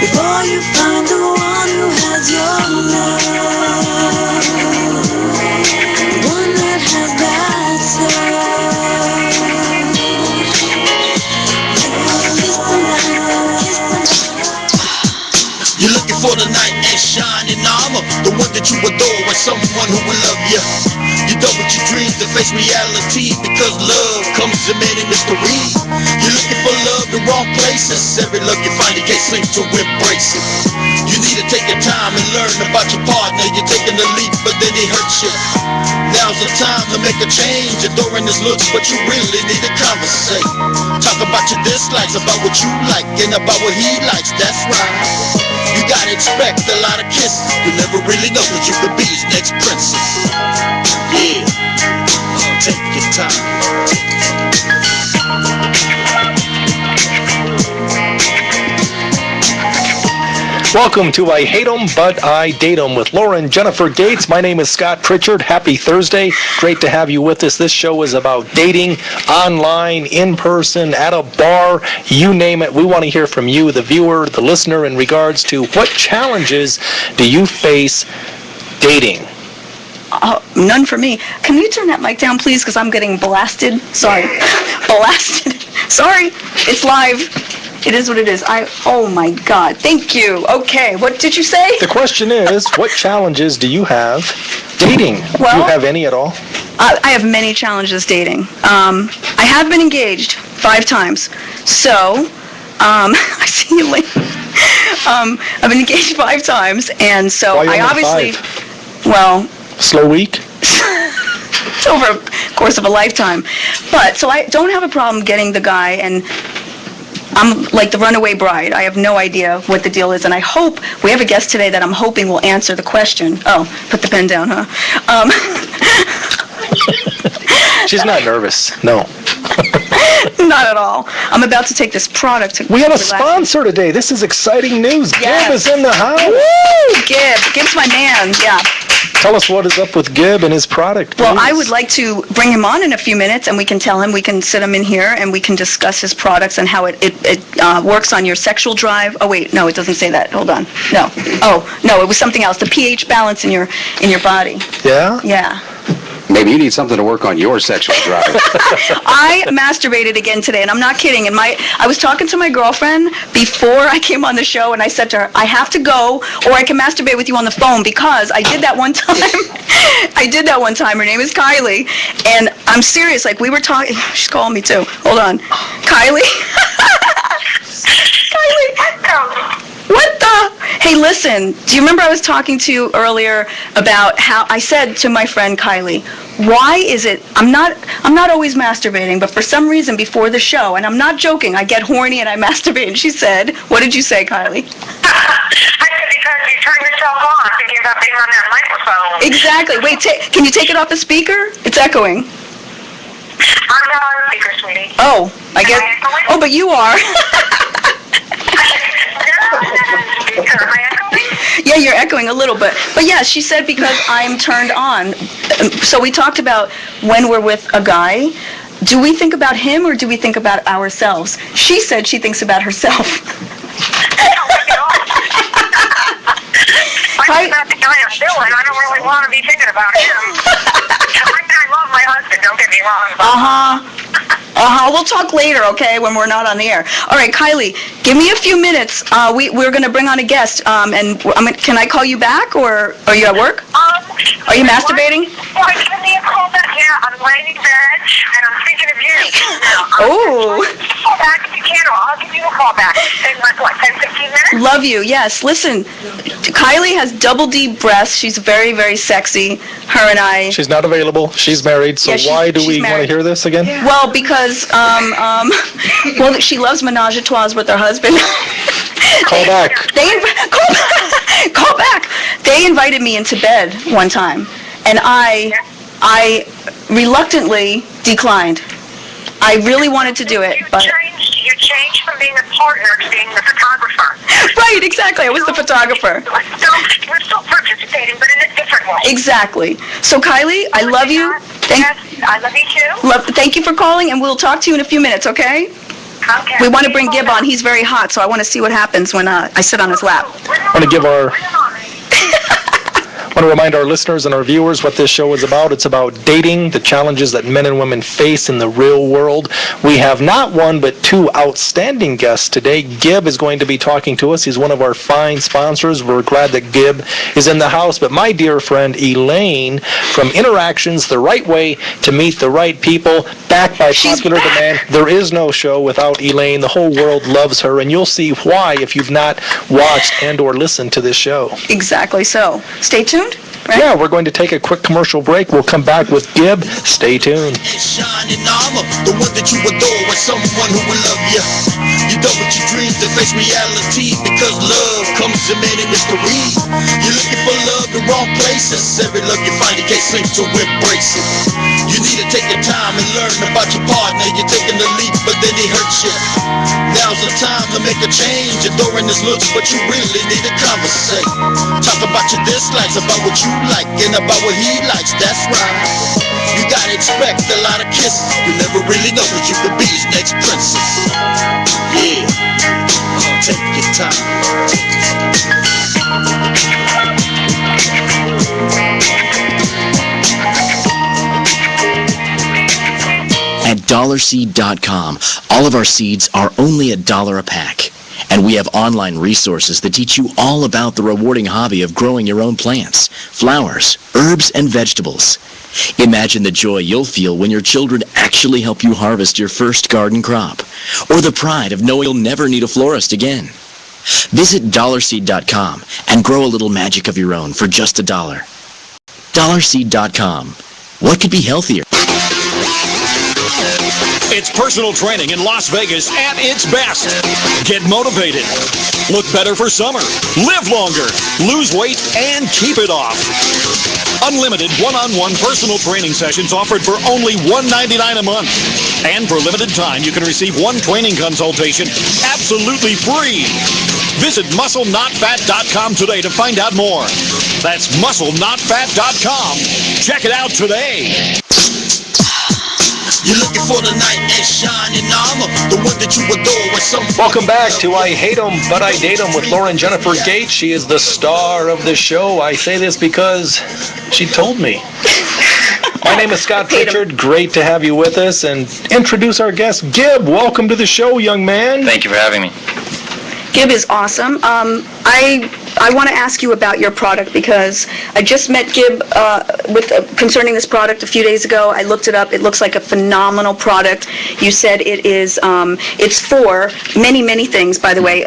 before you find the one who has your love, one that has that touch. You're looking for the knight in shining armor, the one that you adore and someone who will love you. You double your dreams to face reality, because love comes in many mysteries. You're looking for love in wrong places. Every love you find, you can't seem to embrace it. You need to take your time and learn about your partner. You're taking the leap, but then he hurts you. Now's the time to make a change. Adoring his looks, but you really need to conversate. Talk about your dislikes, about what you like, and about what he likes. That's right. You gotta expect a lot of kisses. You never really know that you could be his next princess. Yeah, take your time. Welcome to I Hate 'Em, But I Date 'Em with Laura and Jennifer Gates. My name is Scott Pritchard. Happy Thursday. Great to have you with us. This show is about dating online, in person, at a bar, you name it. We want to hear from you, the viewer, the listener, in regards to what challenges do you face dating? None for me. Can you turn that mic down, please? Because I'm getting blasted. Sorry. Blasted. Sorry. It's live. It is what it is. Oh my God. Thank you. Okay. What did you say? The question is, what challenges do you have dating? Well, do you have any at all? I have many challenges dating. I have been engaged 5 times. So, I see you later. I've been engaged 5 times, and so Why I only obviously, 5? well, Slow week? it's over a course of a lifetime. But, so I don't have a problem getting the guy, and I'm like the runaway bride. I have no idea what the deal is, and I hope, we have a guest today that I'm hoping will answer the question. Oh, put the pen down, huh? She's not nervous. No. Not at all. I'm about to take this product to We have a sponsor today. This is exciting news. Yes. Gib is in the house. Woo! Gib. Gib's my man, yeah. Tell us what is up with Gib and his product, please. Well, I would like to bring him on in a few minutes, and we can tell him, we can sit him in here, and we can discuss his products and how it works on your sexual drive. Oh, wait, no, it doesn't say that. Hold on. No. Oh, no, it was something else. The pH balance in your body. Yeah? Yeah. Maybe you need something to work on your sexual drive. I masturbated again today, and I'm not kidding. And I was talking to my girlfriend before I came on the show, and I said to her, I have to go, or I can masturbate with you on the phone, because I did that one time. I did that one time. Her name is Kylie, and I'm serious. Like, we were talking. She's calling me, too. Hold on. Kylie? Kylie? What the? Hey, listen, do you remember I was talking to you earlier about how I said to my friend Kylie, why is it, I'm not always masturbating, but for some reason before the show, and I'm not joking, I get horny and I masturbate. And she said, what did you say, Kylie? I said, because you turn yourself on thinking about being on that microphone. Exactly. Wait, can you take it off the speaker? It's echoing. I'm not on the speaker, sweetie. Oh, I get. Oh, but you are. Yeah, you're echoing a little bit. But yeah, she said because I'm turned on. So we talked about when we're with a guy, do we think about him or do we think about ourselves? She said she thinks about herself. I think about the guy I'm doing. I don't really want to be thinking about him. I love my husband, don't get me wrong. We'll talk later, okay, when we're not on the air. All right, Kylie, give me a few minutes. We're going to bring on a guest, and can I call you back, or are you at work? Are you masturbating? Give me a call back. Yeah, I'm laying in bed, and I'm thinking of you. Oh. Call back if you can, or I'll give you a call back. In like, 10, 15 minutes? Love you, yes. Listen, Kylie has double D breasts. She's very, very sexy. Her and I. She's not available. She's married. So Yeah, why do we want to married. hear this again? Yeah. Well, because well, she loves menage a trois with her husband. Call back. Call back. They invited me into bed one time, and I reluctantly declined. I really wanted to do it, but You changed from being a partner to being the photographer. right, exactly. I was the photographer. You're still participating, but in a different way. Exactly. So, Kylie, I love you. Yes, I love you too. Thank you for calling, and we'll talk to you in a few minutes, okay? Okay. We want to bring Gib on. He's very hot, so I want to see what happens when I sit on his lap. I want to give our... I want to remind our listeners and our viewers what this show is about. It's about dating, the challenges that men and women face in the real world. We have not one, but two outstanding guests today. Gib is going to be talking to us. He's one of our fine sponsors. We're glad that Gib is in the house. But my dear friend Elaine from Interactions, The Right Way to Meet the Right People, back by popular demand. There is no show without Elaine. The whole world loves her, and you'll see why if you've not watched and or listened to this show. Exactly so. Stay tuned. Right? Yeah, we're going to take a quick commercial break. We'll come back with Gib. Stay tuned. Shining armor, the one that you adore, with someone who will love you. You double your dreams to face reality, because love comes in many mysteries. You're looking for love in wrong places. Every love you find, you can't seem to embrace it. You need to take your time and learn about your partner. You're taking the leap, but then he hurts you. Now's the time to make a change. Adoring his looks, but you really need to conversate. Talk about your dislikes, about what you like, and about what he likes. That's right. You gotta expect a lot of kisses. You never really know that you could be his next princess. Yeah, take your time. At dollarseed.com, all of our seeds are only $1 a pack. And we have online resources that teach you all about the rewarding hobby of growing your own plants, flowers, herbs, and vegetables. Imagine the joy you'll feel when your children actually help you harvest your first garden crop, or the pride of knowing you'll never need a florist again. Visit dollarseed.com and grow a little magic of your own for just $1. Dollarseed.com. What could be healthier? It's personal training in Las Vegas at its best. Get motivated. Look better for summer. Live longer. Lose weight and keep it off. Unlimited one-on-one personal training sessions offered for only $199 a month. And for limited time, you can receive one training consultation absolutely free. Visit MuscleNotFat.com today to find out more. That's MuscleNotFat.com. Check it out today. You're looking for the knight in shining armor, the one that you adore, with someone. Welcome back to I Hate 'Em, But I Date 'Em with Lauren Jenifer Gates. She is the star of the show. I say this because she told me. My name is Scott Pritchard. Great to have you with us. And introduce our guest, Gib. Welcome to the show, young man. Thank you for having me. Gib is awesome. I want to ask you about your product because I just met Gib concerning this product a few days ago. I looked it up. It looks like a phenomenal product. You said it is. It's for many things. By the way,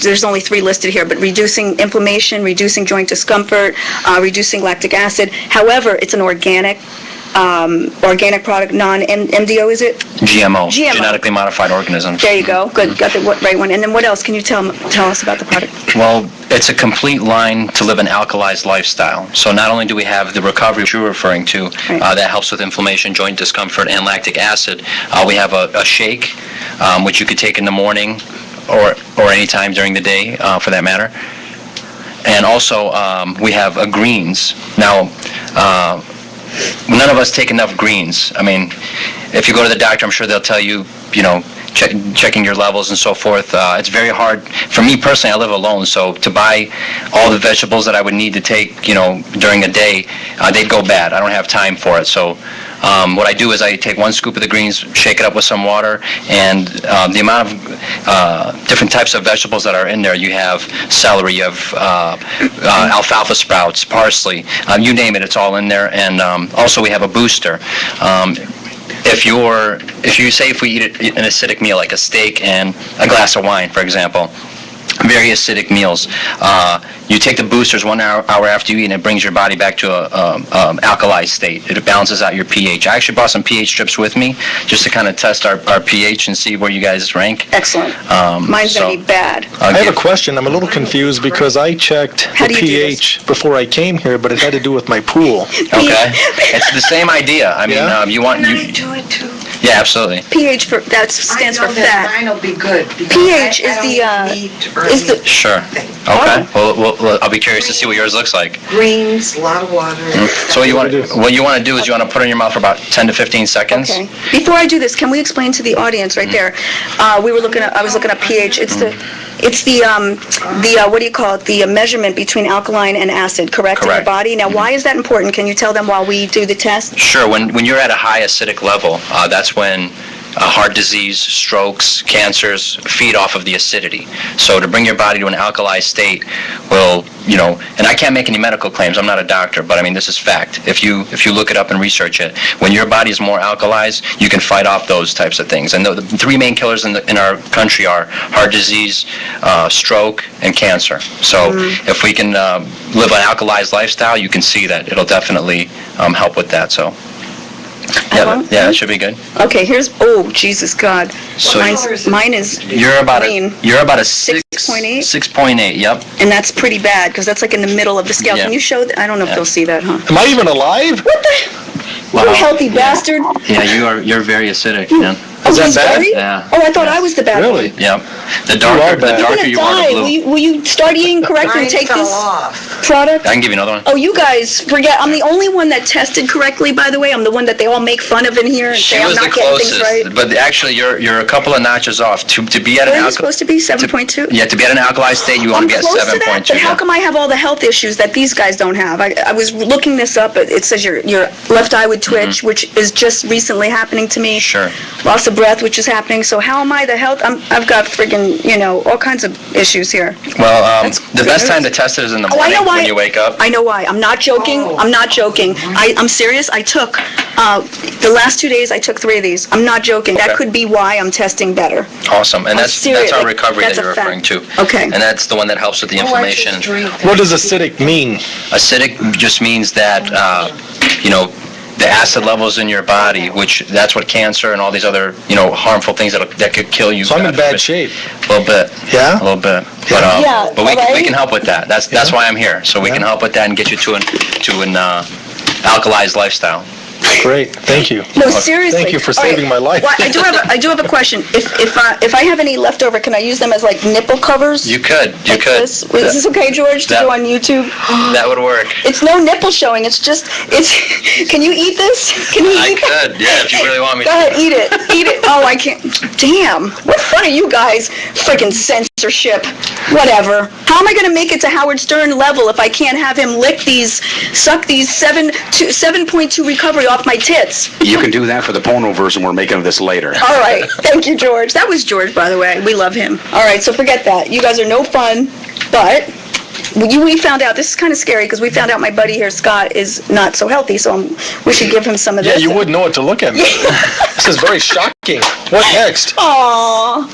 there's only 3 listed here, but reducing inflammation, reducing joint discomfort, reducing lactic acid. However, it's an organic product, non-MDO, is it? GMO. Genetically modified organisms. There you go. Good. Got the right one. And then what else can you tell us about the product? Well, it's a complete line to live an alkalized lifestyle. So not only do we have the recovery which you're referring to, Right. that helps with inflammation, joint discomfort, and lactic acid, we have a shake, which you could take in the morning or any time during the day, for that matter. And also, we have greens. Now, none of us take enough greens. I mean, if you go to the doctor, I'm sure they'll tell you, checking your levels and so forth. It's very hard. For me personally, I live alone, so to buy all the vegetables that I would need to take, during a day, they'd go bad. I don't have time for it. So what I do is I take 1 scoop of the greens, shake it up with some water, and the amount of different types of vegetables that are in there, you have celery, you have alfalfa sprouts, parsley, you name it, it's all in there. And also we have a booster. If we eat an acidic meal like a steak and a glass of wine, for example, very acidic meals, you take the boosters 1 hour after you eat, and it brings your body back to a alkalized state. It balances out your pH. I actually brought some pH strips with me just to kind of test our pH and see where you guys rank. Excellent. Mine's going to be bad. I have a question. I'm a little confused because I checked How the do you do pH before I came here, but it had to do with my pool. Okay. It's the same idea. I mean, Yeah? you want... do it too. Yeah, absolutely. pH that stands for fat. Mine will be good. pH is the Sure. Okay. Well, I'll be curious to see what yours looks like. greens, a lot of water. So what you want to do is you want to put it in your mouth for about 10 to 15 seconds. Okay. Before I do this, can we explain to the audience right there? I was looking at pH. It's the what do you call it? The measurement between alkaline and acid, correct? In the body. Now, why is that important? Can you tell them while we do the test? Sure. When you're at a high acidic level, that's when heart disease, strokes, cancers feed off of the acidity. So to bring your body to an alkali state will, and I can't make any medical claims, I'm not a doctor, but I mean, this is fact. If you look it up and research it, when your body is more alkalized, you can fight off those types of things. And the three main killers in our country are heart disease, stroke, and cancer. So if we can live an alkalized lifestyle, you can see that it'll definitely help with that. So. Yeah, that should be good. Okay, Jesus God. So mine is you're about green. You're about a 6.8. 6.8. Yep. And that's pretty bad because that's like in the middle of the scale. Yeah. Can you show? I don't know if they'll see that, huh? Am I even alive? What the? You healthy bastard. Yeah, you're very acidic, man. Is that bad? Yeah. Oh, I thought I was the bad Really? one. Yep. The darker you are, the blue. Will you start eating correctly and take this product? I can give you another one. Oh, you guys forget. I'm the only one that tested correctly, by the way. I'm the one that they all make fun of in here and She say I'm was the not getting things right. closest, but actually you're a couple of notches off. To be at Where an are you supposed to be? 7.2? Yeah, to be at an alkali state, you want to be at 7.2. I'm close to that, but how come I have all the health issues that these guys don't have? I was looking this up. It says your left eye would twitch, which is just recently happening to me. Sure. Loss of breath, which is happening. So how am I the health? I've got friggin', all kinds of issues here. Well, the best time to test it is in the morning when you wake up. I know why. I'm not joking. I'm not joking. I'm serious. I took, the last 2 days, I took 3 of these. I'm not joking. That could be why I'm testing better. Awesome. And that's our recovery that you're referring to. Okay. And that's the one that helps with the inflammation. What does acidic mean? Acidic just means that, the acid levels in your body, which that's what cancer and all these other, harmful things that could kill you. So I'm in bad shape. A little bit. Yeah? A little bit. But we can help with that. That's why I'm here. So we can help with that and get you to an alkalized lifestyle. Great, thank you. No, seriously. Thank you for saving my life. Well, I do have a question. If I have any leftover, can I use them as like nipple covers? You could. Is this okay, George, to go on YouTube? That would work. It's no nipple showing. It's can you eat this? Can you eat I could, yeah, if you really want me to. Go ahead, eat it. Eat it. Oh, I can't. Damn. What fun are you guys? Freaking censorship. Whatever. How am I going to make it to Howard Stern level if I can't have him suck these 7.2 recovery off my tits? You can do that for the porno version. We're making of this later. All right. Thank you, George. That was George, by the way. We love him. All right, so forget that. You guys are no fun, but we found out, this is kind of scary, because we found out my buddy here, Scott, is not so healthy, so we should give him some of this. Yeah, you wouldn't know what to look at me. This is very shocking. What next? Aww.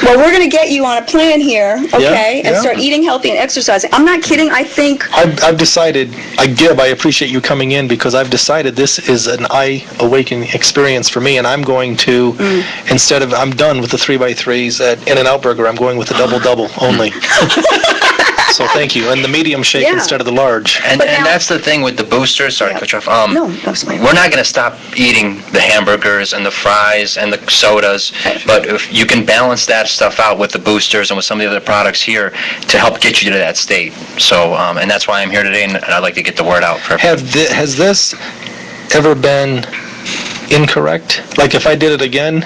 Well, we're going to get you on a plan here, okay, and start eating healthy and exercising. I'm not kidding. I think... I've decided, I appreciate you coming in, because I've decided this is an eye-awakening experience for me, and I'm going to, I'm done with the 3x3s at In-N-Out Burger, I'm going with the double-double only. So thank you. And the medium shake instead of the large. And that's the thing with the boosters. Sorry to cut you off. No, that's fine. We're not going to stop eating the hamburgers and the fries and the sodas, but if you can balance that stuff out with the boosters and with some of the other products here to help get you to that state. So, and that's why I'm here today, and I'd like to get the word out. Has this ever been incorrect? Like if I did it again,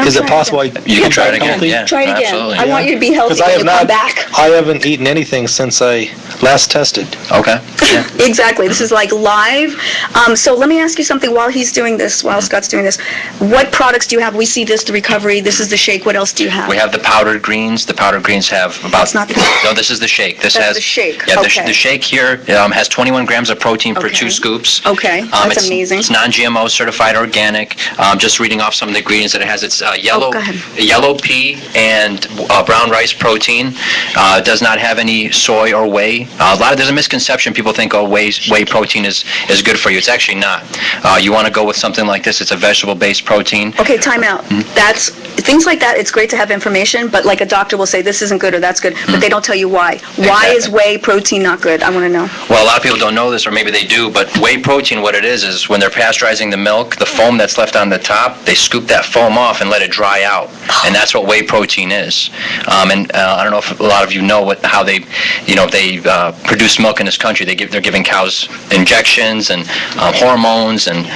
is it possible you can try it again? Yeah, try it again. Absolutely. I want you to be healthy when you come back. I haven't eaten anything since I last tested. Okay. Yeah. Exactly. This is like live. So let me ask you something while he's doing this, while Scott's doing this. What products do you have? We see this, the recovery. This is the shake. What else do you have? We have the powdered greens. The powdered greens have about... It's not the... No, this is the shake. This That's has... the shake. Yeah, Okay. the shake here has 21 grams of protein per 2 scoops. Okay. That's amazing. It's non-GMO, certified organic. Just reading off some of the ingredients that it has. It's yellow pea and brown rice protein. It does not have any soy or whey. There's a misconception. People think, whey protein is good for you. It's actually not. You want to go with something like this. It's a vegetable-based protein. Okay, time out. That's things like that. It's great to have information, but like a doctor will say this isn't good or that's good, but they don't tell you why. Why is whey protein not good? I want to know. Well, a lot of people don't know this, or maybe they do, but whey protein, what it is when they're pasteurizing the milk, the foam that's left on the top, they scoop that foam off and let it dry out, and that's what whey protein is. And I don't know if a lot of you know how they produce milk in this country. They're giving cows injections and hormones, and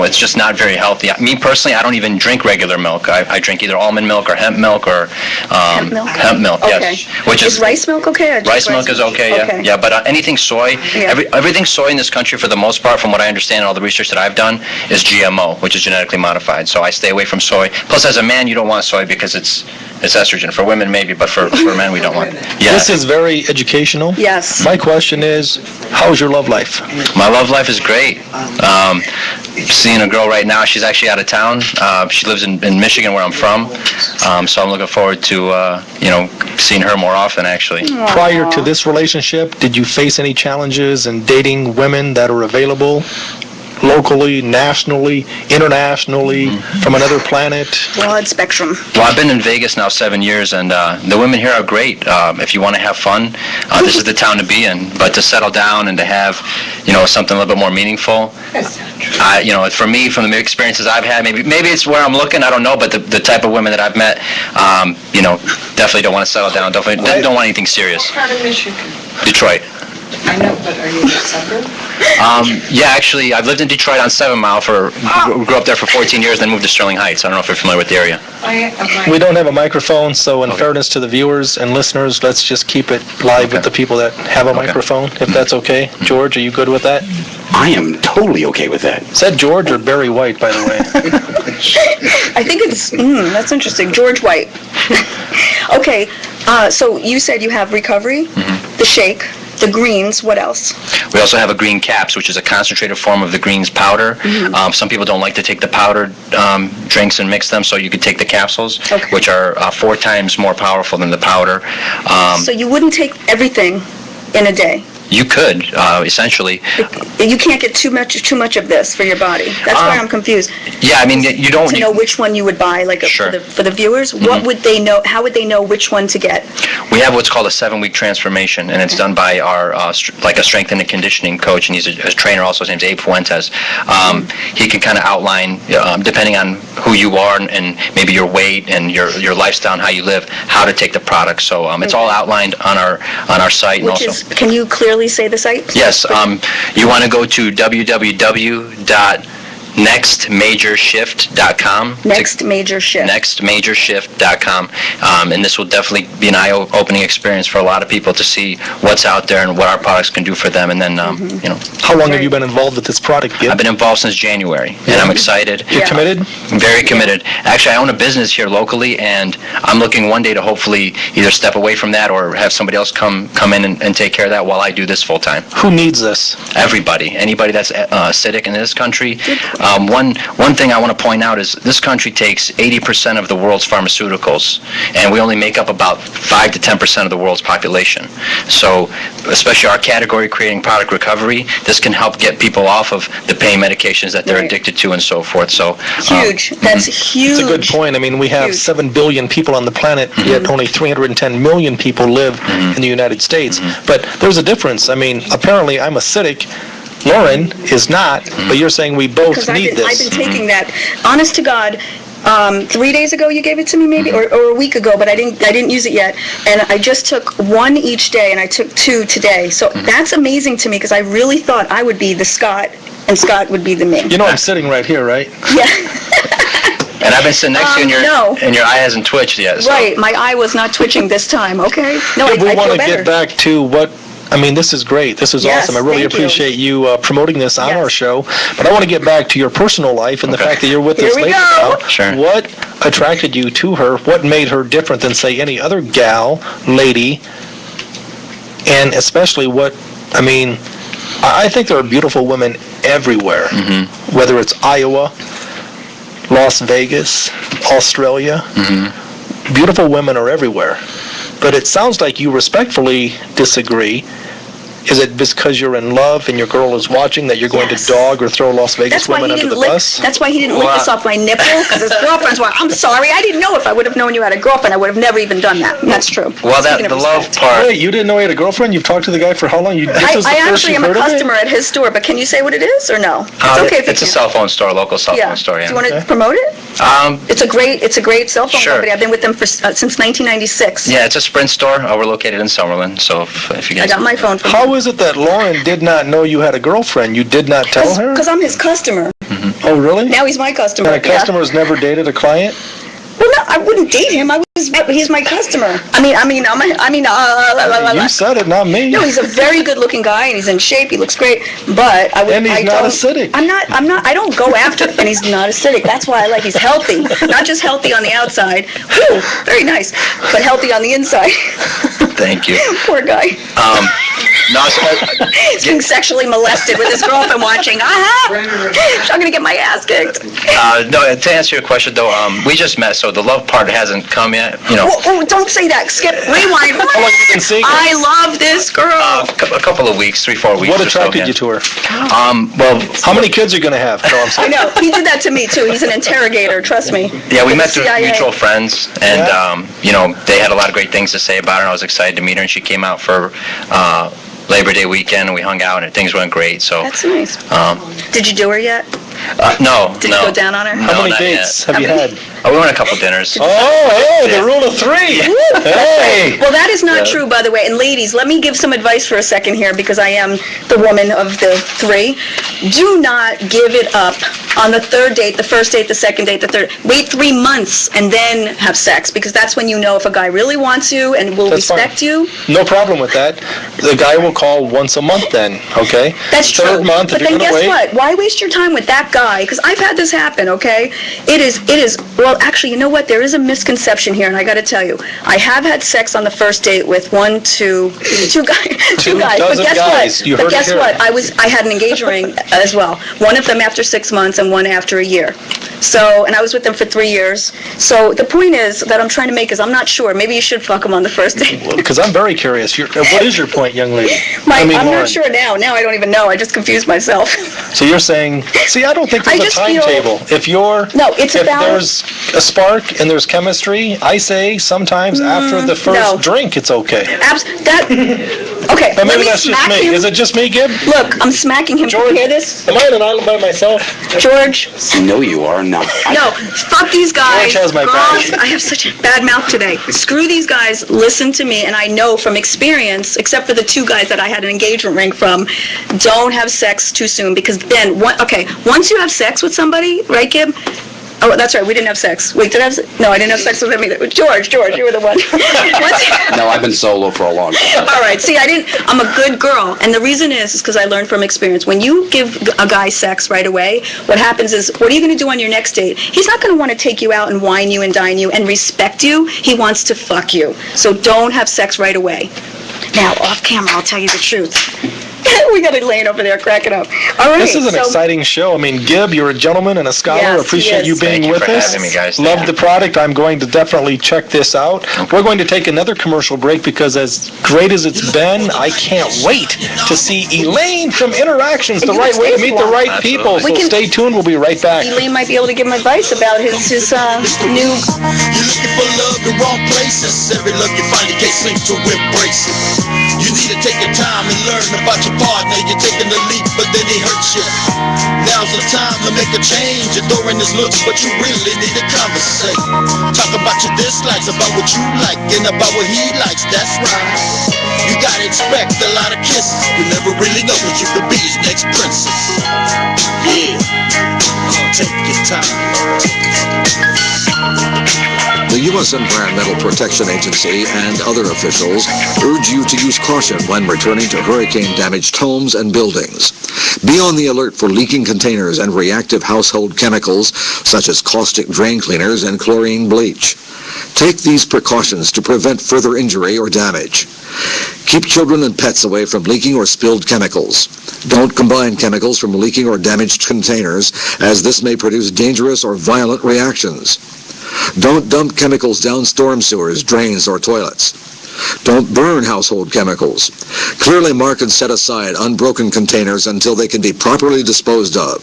it's just not very healthy. Me personally, I don't even drink regular milk. I drink either almond milk or hemp milk or hemp milk. Okay. Yes. Which is rice milk okay? Or just rice milk is okay. Yeah. Okay. Yeah, but anything soy, everything soy in this country, for the most part, from what I understand and all the research that I've done, is GMO, which is genetically modified. So I stay away from soy. Plus, as a man, you don't want soy because it's estrogen. For women, maybe, but for men, we don't want it. Yeah. This is very educational. Yes. My question is, how's your love life? My love life is great. Seeing a girl right now, she's actually out of town. She lives in Michigan, where I'm from. So I'm looking forward to, seeing her more often, actually. Prior to this relationship, did you face any challenges in dating women that are available locally, nationally, internationally, from another planet? Broad spectrum. Well, I've been in Vegas now 7 years, and the women here are great. If you want to have fun, this is the town to be in. But to settle down and to have, something a little bit more meaningful, for me, from the experiences I've had, maybe it's where I'm looking, I don't know, but the type of women that I've met, definitely don't want to settle down. Definitely don't want anything serious. What part of Michigan? Detroit. I know, but are you in the suburb? Yeah, actually, I've lived in Detroit on 7 Mile grew up there for 14 years, then moved to Sterling Heights. I don't know if you're familiar with the area. We don't have a microphone, so in fairness to the viewers and listeners, let's just keep it live with the people that have a microphone, if that's okay. George, are you good with that? I am totally okay with that. Is that George or Barry White, by the way? I think it's, that's interesting. George White. Okay, so you said you have recovery, the shake, the greens, what else? We also have a green caps, which is a concentrated form of the greens powder. Some people don't like to take the powdered drinks and mix them, so you could take the capsules, which are 4 times more powerful than the powder. So you wouldn't take everything in a day? You could, essentially. You can't get too much of this for your body. That's why I'm confused. Yeah, I mean, you don't... To know which one you would buy, like for the viewers, what would they know? How would they know which one to get? We have what's called a 7-week transformation, and it's done by our a strength and conditioning coach, and he's a trainer also. His name's Abe Fuentes. He can kind of outline, depending on who you are and maybe your weight and your lifestyle and how you live, how to take the product. So it's all outlined on our site. Which is, can you clearly say the site? Yes. You want to go to www.nextmajorshift.com. Nextmajorshift.com. And this will definitely be an eye-opening experience for a lot of people to see what's out there and what our products can do for them. And then, How long have you been involved with this product, Gib? I've been involved since January, and I'm excited. You're committed? Very committed. Actually, I own a business here locally, and I'm looking one day to hopefully either step away from that or have somebody else come in and take care of that while I do this full-time. Who needs this? Everybody. Anybody that's acidic in this country. One thing I want to point out is this country takes 80% of the world's pharmaceuticals, and we only make up about 5 to 10% of the world's population. So, especially our category creating product recovery, this can help get people off of the pain medications that they're addicted to and so forth. So huge. That's huge. It's a good point. I mean, we have 7 billion people on the planet, yet only 310 million people live in the United States. But there's a difference. I mean, apparently I'm acidic. Lauren is not, but you're saying we both need this. I've been taking that. Honest to God, 3 days ago you gave it to me, maybe, or a week ago, but I didn't use it yet. And I just took 1 each day, and I took 2 today. So that's amazing to me because I really thought I would be the Scott, and Scott would be the me. You know I'm sitting right here, right? Yeah. And I've been sitting next to you, and your eye hasn't twitched yet. So. Right, my eye was not twitching this time. Okay. No, I want to get back to what. I mean, this is great. This is awesome. I really appreciate you promoting this on our show. But I want to get back to your personal life and the fact that you're with this lady now. Sure. What attracted you to her? What made her different than, say, any other lady? And especially I think there are beautiful women everywhere, whether it's Iowa, Las Vegas, Australia. Beautiful women are everywhere. But it sounds like you respectfully disagree Is it because you're in love and your girl is watching that you're going to dog or throw Las Vegas women under the bus? That's why he didn't lick this off my nipple, because his girlfriend's were, I'm sorry, I didn't know. If I would have known you had a girlfriend, I would have never even done that. And that's true. Well, Speaking the of love respect. part. Wait, you didn't know he had a girlfriend? You've talked to the guy for how long? I actually am a customer at his store, but can you say what it is or no? It's okay if you It's a can't. cell phone store, local cell phone store. Do Yeah. you want to promote it? It's a great cell phone Sure. company. I've been with them for since 1996. Yeah, it's a Sprint store. We're located in Summerlin, so if you guys. I got my phone from How is it that Lauren did not know you had a girlfriend? You did not tell her? Because I'm his customer. Oh, really? Now he's my customer. And a customer's never dated a client? Well, no, I wouldn't date him. He's my customer. You said it, not me. No, he's a very good-looking guy, and he's in shape. He looks great, but I would. And he's not acidic. I'm not. I don't go after, and he's not acidic. That's why I like. He's healthy, not just healthy on the outside. Whew, very nice, but healthy on the inside. Thank you. Poor guy. No, so, He's being sexually molested with his girlfriend watching. I'm gonna get my ass kicked. no, to answer your question though, we just met, so the love part hasn't come yet. You know. Oh, don't say that. Skip. Rewind. How long have you been single? I love this girl. A couple of weeks, 3-4 weeks. What or so, attracted yeah. you to her? Well, How many kids are you going to have? No, I'm I sorry. know. He did that to me too. He's an interrogator. Trust me. yeah, we With met the through CIA. mutual friends, and you know, they had a lot of great things to say about her, and I was excited to meet her. And she came out for Labor Day weekend, and we hung out, and things went great. So. That's nice. Did you do her yet? No. Did you go down on her? How many not dates yet. have you had? We went a couple dinners. Oh, the rule of three. Hey. Well, that is not true, by the way. And ladies, let me give some advice for a second here, because I am the woman of the three. Do not give it up on the third date, the first date, the second date, the third. Wait 3 months and then have sex, because that's when you know if a guy really wants you and will That's respect fine. you. No problem with that. The guy will call once a month then, okay? That's true. Third month, but if then you're guess going to wait. what? Why waste your time with that guy? Because I've had this happen, okay? It is, well, actually, you know what? There is a misconception here, and I got to tell you. I have had sex on the first date with two guys. Two But dozen guess guys. what? You But heard it guess here. what? I had an engagement ring as well. One of them after 6 months and one after a year. So, and I was with them for 3 years. So the point is that I'm trying to make is I'm not sure. Maybe you should fuck him on the first date. Because I'm very curious. What is your point, young lady? I'm Lauren. not sure now. Now I don't even know. I just confused myself. So you're saying, see, I don't think there's I a just feel- timetable. If it's about- there's a spark and there's chemistry, I say sometimes after the first no. drink, it's okay. Okay, But let maybe me that's just smack me. him. Is it just me, Gib? Look, I'm smacking him. George, Can you hear this? am I on an island by myself? George, I know you are. No. no, fuck these guys. George has my Girls, back. I have such a bad mouth today. Screw these guys, listen to me, and I know from experience, except for the 2 guys that I had an engagement ring from, don't have sex too soon, because then, once you have sex with somebody, right, Gib? Oh, that's right, we didn't have sex. Wait, did I have sex? No, I didn't have sex with him either. George, you were the one. No, I've been solo for a long time. All right, see, I'm a good girl, and the reason is because I learned from experience. When you give a guy sex right away, what happens is, what are you going to do on your next date? He's not going to want to take you out and wine you and dine you and respect you. He wants to fuck you. So don't have sex right away. Now, off camera, I'll tell you the truth. We got Elaine over there cracking up. All right. This is an exciting show. I mean, Gib, you're a gentleman and a scholar. Yes, he Appreciate is. you being Thank you with for us. having me, guys. Love the product. I'm going to definitely check this out. We're going to take another commercial break because as great as it's been, I can't wait to see Elaine from Interactions, the You right can way to stay meet for the a right while. people. So We can- stay tuned. We'll be right back. Elaine might be able to give him advice about his new... You're looking for love in wrong places. Every love you find, you can't seem to embrace it. You need to take your time and learn about your partner. You're taking the leap, but then he hurts you. Now's the time to make a change. Adoring his looks, but you really need to conversate. Talk about your dislikes, about what you like, and about what he likes. That's right. You gotta expect a lot of kisses. You never really know that you could be his next princess. Yeah, take your time. The U.S. Environmental Protection Agency and other officials urge you to use caution when returning to hurricane-damaged homes and buildings. Be on the alert for leaking containers and reactive household chemicals such as caustic drain cleaners and chlorine bleach. Take these precautions to prevent further injury or damage. Keep children and pets away from leaking or spilled chemicals. Don't combine chemicals from leaking or damaged containers, as this may produce dangerous or violent reactions. Don't dump chemicals down storm sewers, drains, or toilets. Don't burn household chemicals. Clearly mark and set aside unbroken containers until they can be properly disposed of.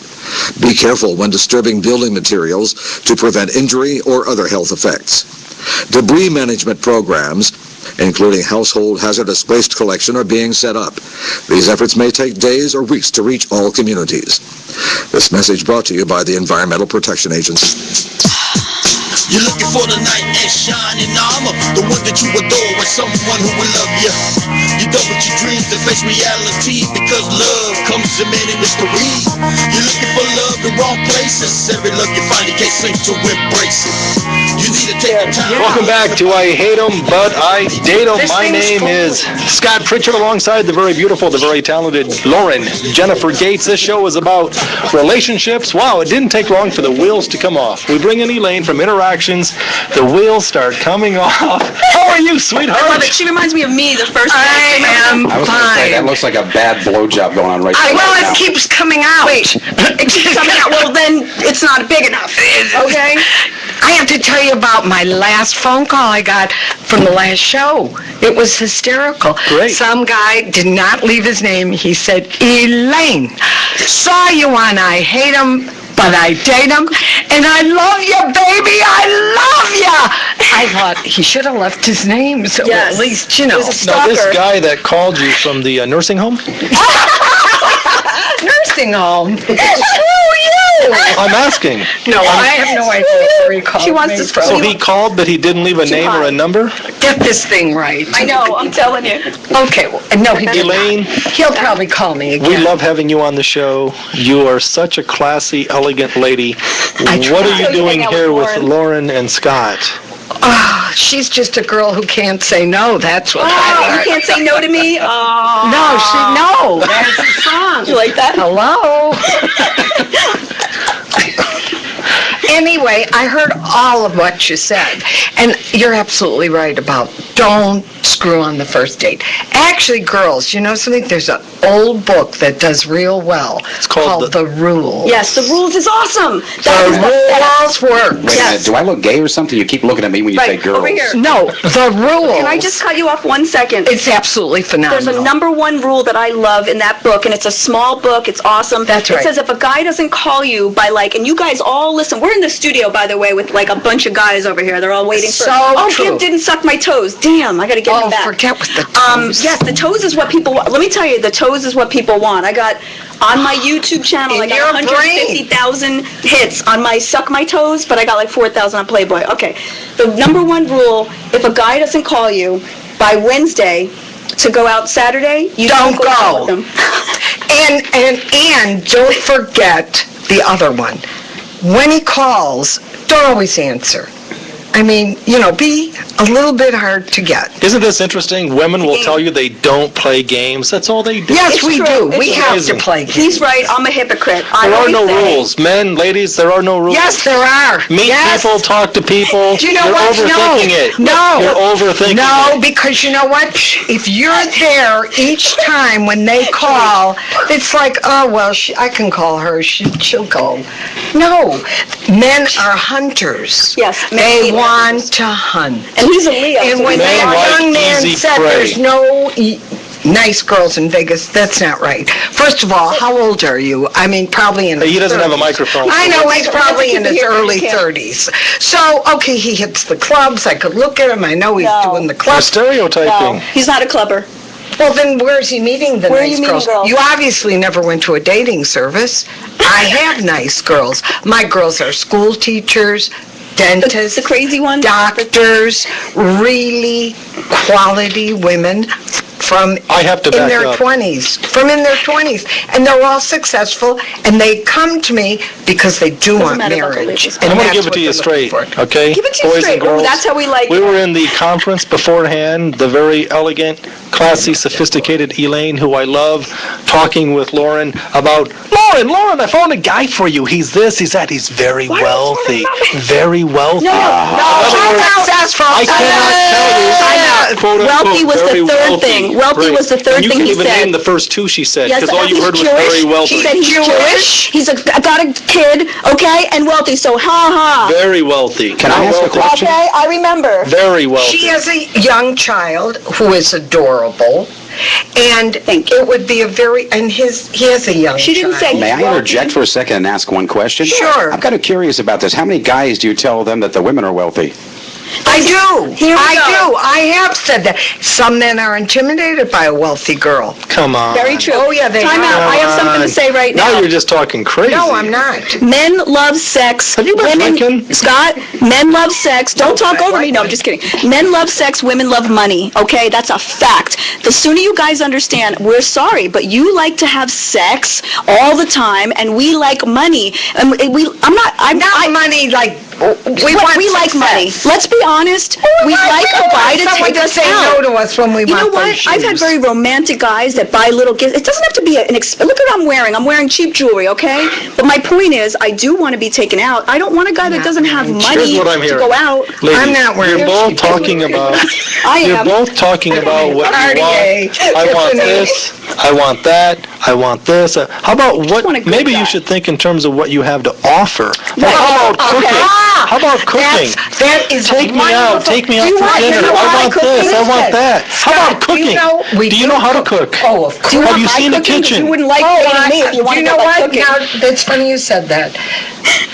Be careful when disturbing building materials to prevent injury or other health effects. Debris management programs, including household hazardous waste collection, are being set up. These efforts may take days or weeks to reach all communities. This message brought to you by the Environmental Protection Agency. You're looking for the knight in shining armor, the one that you adore with someone who will love you. You double your dreams to face reality because love comes in many mysteries. You're looking for love in wrong places. Every love you find, you can't seem to embrace it. You need to take your time. Welcome back to I Hate 'em, but I Date 'em. My name is Scott Pritchard, alongside the very beautiful, the very talented Lauren Jenifer Gates. This show is about relationships. Wow, it didn't take long for the wheels to come off. We bring in Elaine from Interactions. The wheels start coming off. How are you, sweetheart? I love it. She reminds me of me the first time. I was going to say, that looks like a bad blowjob going on right now. Well, it keeps coming out. Wait, it keeps coming out. Well, then it's not big enough. Okay? I have to tell you about my last phone call I got from the last show. It was hysterical. Great. Some guy did not leave his name. He said, Elaine, saw you on I Hate 'em, but I date 'em, and I love you, baby, I love you. I thought he should have left his name, so Yes. at least, you know. It was a Now, this stalker. guy that called you from the nursing home? Nursing home. Who you? I'm asking. No, I have no idea where he called She wants me to from. So he called, but he didn't leave a name or a number? Get this thing right. I know, I'm telling you. Okay, well, no, he did Elaine, not. He'll probably call me again. we love having you on the show. You are such a classy, elegant lady. What are you So you doing hang out here with with Lauren and Scott? She's just a girl who can't say no. That's what Oh, I you can't say no to me? Oh. No, that's the song. You like that? Hello? Anyway, I heard all of what you said, and you're absolutely right about don't screw on the first date. Actually, girls, you know something? There's an old book that does real well. It's called The Rules. Yes, the rules is awesome. The rules work. Wait a minute, do I look gay or something? You keep looking at me when you say Right, girls. over here. No, the rules. Can I just cut you off 1 second? It's absolutely phenomenal. There's a number one rule that I love in that book, and it's a small book. It's awesome. That's right. It says if a guy doesn't call you by and you guys all listen. We're in the studio, by the way, with a bunch of guys over here. They're all waiting for. So Gib didn't suck my toes. Damn, I got to get him back. Forget what the toes. Yes, the toes is what people want. Let me tell you, the toes is what people want. I got on my YouTube channel, I got 150,000 hits on my Suck My Toes, but I got 4,000 on Playboy. Okay, the number one rule: if a guy doesn't call you by Wednesday to go out Saturday, you don't go out with him. And don't forget the other one. When he calls, don't always answer. I mean, be a little bit hard to get. Isn't this interesting? Women will tell you they don't play games. That's all they do. Yes, we do. It's We true. have to play games. He's right. I'm a hypocrite. There are no rules. Men, ladies, there are no rules. Yes, there are. Meet people, talk to people. Do you know You're what? overthinking it. No. You're overthinking No, it. because you know what? If you're there each time when they call, it's like, oh, well, I can call her. She'll go. No. Men are hunters. Yes. They want to hunt. And he's a Leo. And so when he's Men that like young man easy said prey. there's no nice girls in Vegas, that's not right. First of all, how old are you? I mean, probably in his He doesn't have a 30s. microphone. I know, he's probably in his Here, early here. 30s. So, okay, he hits the clubs. I could look at him. I know he's No. doing the You're clubs. stereotyping. No, he's not a clubber. Well, then where's he meeting the Where are nice you meeting girls? girls? You obviously never went to a dating service. I have nice girls. My girls are school teachers, dentists, The crazy one? doctors, really quality women from I have to in back their up. 20s, and they're all successful, and they come to me because they do want matter about the marriage. ladies. and I'm going to that's give it what to you they're looking straight, for. okay? Give it to you Boys straight. and girls. Ooh, that's how we like We it. were in the conference beforehand, the very elegant, classy, sophisticated Elaine, who I love, talking with Lauren about, Lauren, I found a guy for you. He's this, he's that. He's very wealthy. Very wealthy. No, I cannot tell you. Quote, Wealthy unquote, was very the third wealthy. thing. Wealthy Right. was the third And thing he you can even said. name the first two she said, Yes, because all you he's heard was Jewish. very wealthy. She said he's Jewish. He's got a kid, okay, and wealthy. So ha. Very wealthy. Can I ask a question? Okay, I remember. Very wealthy. She has a young child who is adorable, and it would be he has a young She didn't child. say May I interject for a second and ask one question? Sure. I'm kind of curious about this. How many guys do you tell them that the women are wealthy? I do. Here we go. do. I have said that. Some men are intimidated by a wealthy girl. Come on. Very true. Oh, yeah, they Time are. out. I have something to say right now. Now you're just talking crazy. No, I'm not. Men love sex. Have you been drinking? Scott, men love sex. Don't talk over me. No, I'm just kidding. Men love sex. Women love money. Okay, that's a fact. The sooner you guys understand, we're sorry, but you like to have sex all the time, and we like money. And money like we like money. Let's be honest. We like a guy to someone take to us say out. no to us when we You know want what? those I've had shoes. very romantic guys that buy little gifts. It doesn't have to be look at what I'm wearing. I'm wearing cheap jewelry, okay? But my point is, I do want to be taken out. I don't want a guy that doesn't have money Here's what I'm to hearing. go out. Ladies, I'm not wearing you're both cheap talking about. I You're am. both talking about what you Cartier, want. I want Tiffany. this. I want that. I want this. How about what? want a good Maybe guy. you should think in terms of what you have to offer. Like, how about cooking? How about cooking? That is Take me out. wonderful. Take me out Do you for want- dinner. you know I what want cooking this. I is? want that. How about Scott, cooking? we Do you know how to cook? Oh, of course. Have you seen the kitchen? You wouldn't like dating me if you wanted know to like what? cooking. Now, that's funny you said that.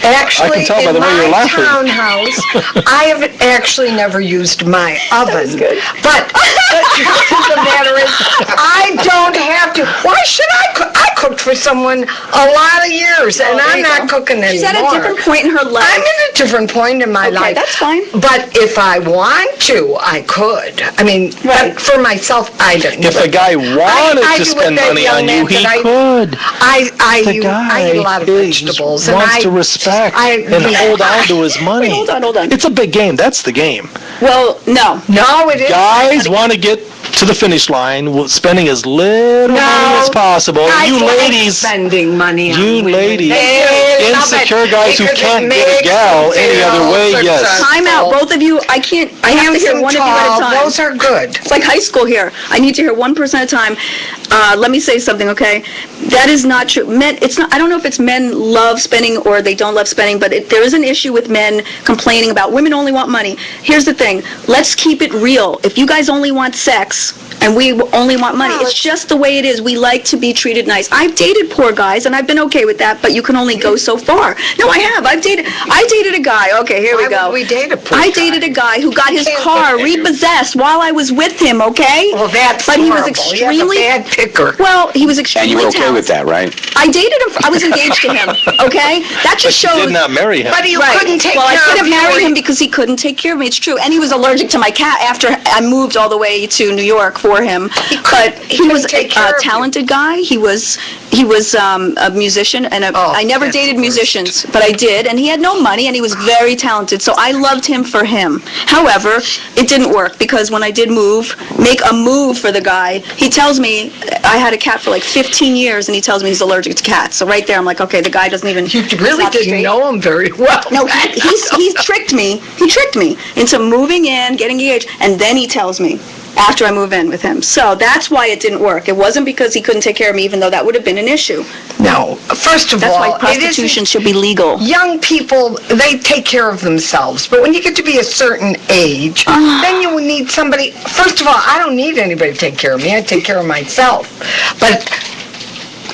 Actually, I can tell by in the way you're my laughing. townhouse, I have actually never used my oven. But the truth of the matter is, I don't have to. Why should I cook? I cooked for someone a lot of years, and there I'm you not go. cooking anymore. She's at a different point in her life. I'm in a different point in my Okay, life. that's fine. But if I want to, I could. I mean, but for myself, I don't. If a guy wanted I to do spend with that money young on man you, he that I- could. I The guy eat a lot of vegetables, and wants I to respect I- and hold on to his money. Hold on. It's a big game. That's the game. Well, no. No, it is. Guys want to get to the finish line, spending as little money as possible. Guys You like ladies, spending money on you women. ladies, They love it insecure guys who because it can't get a makes gal them any other feel way, yes. successful. Time out, both of you. I have to hear Handsome, one of you at tall, a time. those are good. It's like high school here. I need to hear one person at a time. Let me say something, okay? That is not true. Men, it's not. I don't know if it's men love spending or they don't love spending, but there is an issue with men complaining about women only want money. Here's the thing. Let's keep it real. If you guys only want sex and we only want money, it's just the way it is. We like to be treated nice. I've dated poor guys and I've been okay with that, but you can only go so far. No, I have. I dated a guy. Okay, here we Why go. would we date a poor I guy? dated a guy who got his can't car think of you. repossessed while I was with him, okay? Well, that's But he was horrible. You have a extremely bad picker. well, he was And extremely you were okay talented. with that, right? I dated him. I was engaged to him. Okay, that just She shows. did not marry him. But you Right. couldn't take well, I care couldn't of marry you. him because he couldn't take care of me. It's true, and he was allergic to my cat after I moved all the way to New York for him. But he was couldn't take a care of you. talented guy. He was a musician, and I never that's dated the worst. musicians, but I did, and he had no money, and he was very talented. So I loved him for him. However, it didn't work because when I did make a move for the guy, he tells me I had a cat for like 15 years, and he tells me he's allergic to cats. So right there, I'm like, okay, the guy doesn't even. You really didn't know him very well. No, he tricked me. He tricked me into moving in, getting engaged, and then he tells me after I move in with him. So that's why it didn't work. It wasn't because he couldn't take care of me, even though that would have been an issue. No. First of That's all, why prostitution should be legal. Young people, they take care of themselves. But when you get to be a certain age, then you need somebody. First of all, I don't need anybody to take care of me. I take care of myself. But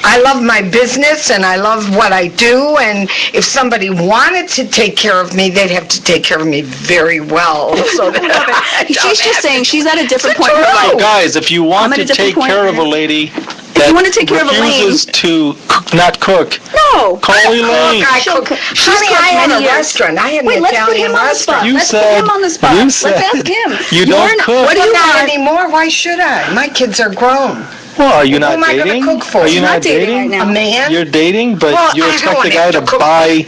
I love my business and I love what I do, and if somebody wanted to take care of me, they'd have to take care of me very well. So that She's just saying she's at a different It's point in her true. life. Guys, if you want I'm at to a different take point care in of a it. lady you that want to take care of Elaine- refuses to not cook, No. call Elaine. I She'll cook. cook. She's Honey, cooked I had many a years. restaurant. I had an Wait, let's put Italian him on the spot. restaurant. You Let's said- put him on the spot. you Let's said ask him. you don't You're not- cook. What do Well, you not want? anymore. Why should I? My kids are grown. Well, are you Who not am I gonna dating? cook for? Are you She's not not dating dating? right now. A man? You're dating, but Well, you I expect don't the guy have to to cook. buy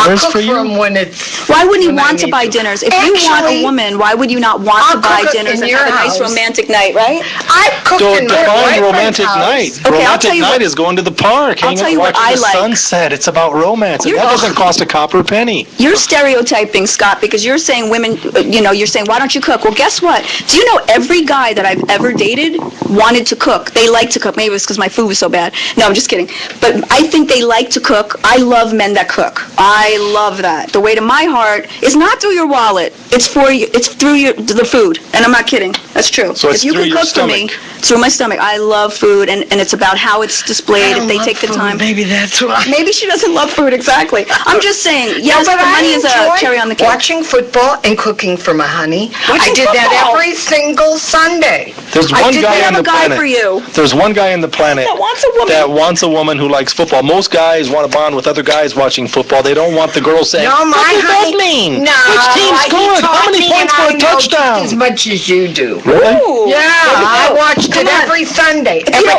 dinners cook for you? them when it's... Why wouldn't you when I want to need buy dinners? If you want a Actually, woman, why would you not want I'll to buy cook dinners in and your have a nice house. romantic night, right? I've cooked in my Define boyfriend's romantic house. night. Okay, I'll Romantic tell you night what- is going to the park, I'll hanging tell out, you what watching I the like. sunset. It's about romance. And You're- that doesn't cost a copper penny. You're stereotyping, Scott, because you're saying women, you're saying, why don't you cook? Well, guess what? Do you know every guy that I've ever dated wanted to cook? They like to cook. Maybe it was because my food was so bad. No, I'm just kidding. But I think they like to cook. I love men that cook. I love that. The way to my heart is not through your wallet. It's for you. It's through the food. And I'm not kidding. That's true. So it's if you through can your cook for me, it's through my stomach. I love food, and it's about how it's displayed. If they take the time. Maybe that's why. Maybe she doesn't love food, exactly. I'm just saying, yes, No, the but money I is a enjoy cherry on the cake. watching football and cooking for my honey. I Watching did that football? every single Sunday. There's I one did guy have on a the guy planet. for you. There's one guy on the planet That wants a woman. that wants a woman who likes football. Most guys want to bond with other guys watching football. They don't want the girl saying, No, my "What does that honey. mean? No, Which team's he good? taught How many me points and for I a know just touchdown?" as much as you do. Really? Ooh. Yeah, There you I go. watched Come it on. every Sunday.